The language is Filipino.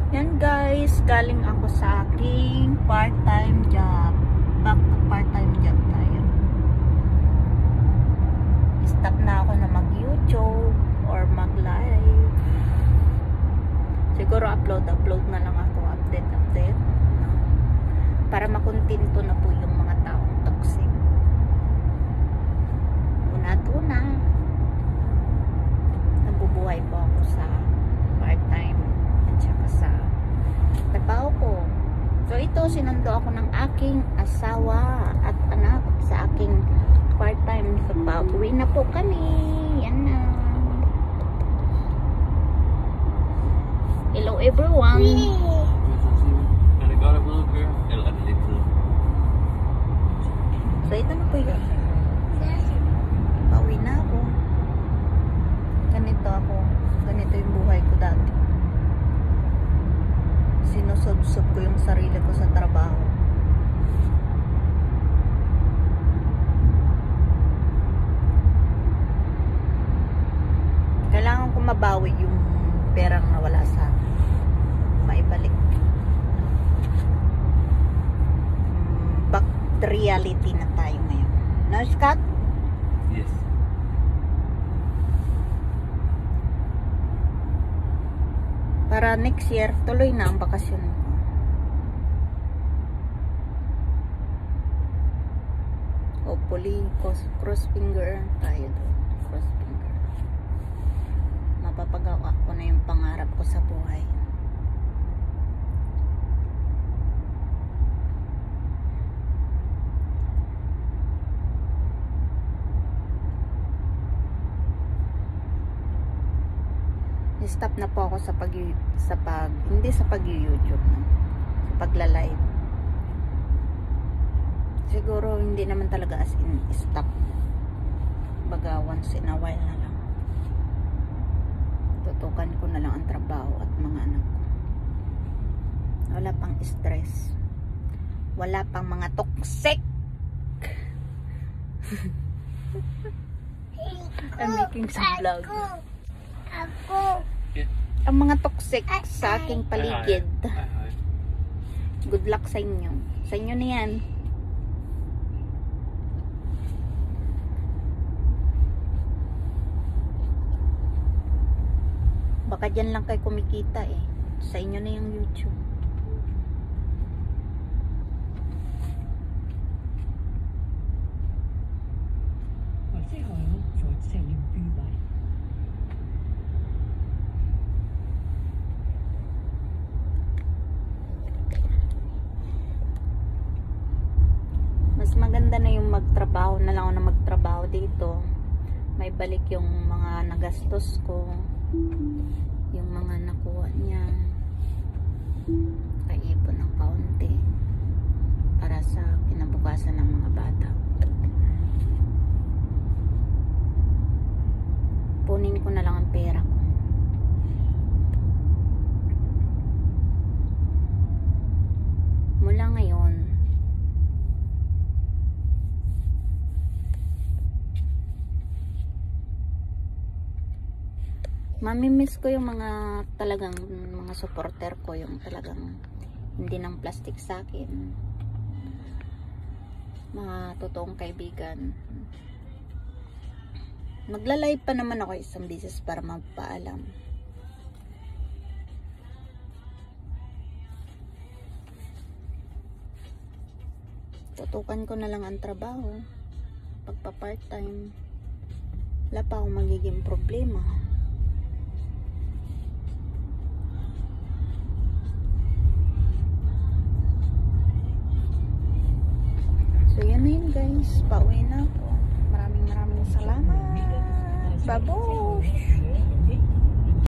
Yan guys, galing ako sa aking part-time job. Back to part-time job tayo. Stop na ako na mag-YouTube or mag-live. Siguro upload na lang ako, update. Para makontento na po yung mga taong toxic. Una-tuna, nabubuhay po ako sa part-time at saka sa trabaho ko. So ito, sinundo ako ng aking asawa at anak sa aking part-time. So pauwi na po kami. Yan na. Hello everyone. So ito na po yun. Pauwi na ako. Ganito yung buhay ko dati. Sinusob-sob ko yung sarili ko sa trabaho. Kailangan ko mabawi yung perang nawala sa akin. Maibalik. Back to reality na tayo ngayon. No, Scott? Yes. Para next year, tuloy na ang bakasyon ko. Hopefully, cross finger tayo doon. Cross finger. Mapapagawa ko na yung pangarap ko sa buhay. Stop na po ako hindi sa pag-YouTube, no? Sa pagla-live. Siguro hindi naman talaga as in stop. Baga once in a while na lang. Tutukan ko na lang ang trabaho at mga anak ko. Wala pang stress. Wala pang mga toxic. I'm making some vlog. Ang mga toxic sa aking paligid. Good luck sa inyo. Sa inyo na yan. Baka dyan lang kayo kumikita eh. Sa inyo na yung YouTube. Mas maganda na yung magtrabaho na lang ako na magtrabaho dito. May balik yung mga nagastos ko, yung mga nakuha niya, kaipon ng kaunti para sa kinabukasan ng mga bata. Punin ko na lang ang pera ko. Mula ngayon, mamimiss ko yung mga talagang mga supporter ko, yung talagang hindi ng plastic sa akin, mga totoong kaibigan. Magla-live pa naman ako isang beses para magpaalam. Tutukan ko na lang ang trabaho. Pagpa part-time, wala pa akong magiging problema. So yan na yun guys, pauwi na po. Maraming salamat. Babush!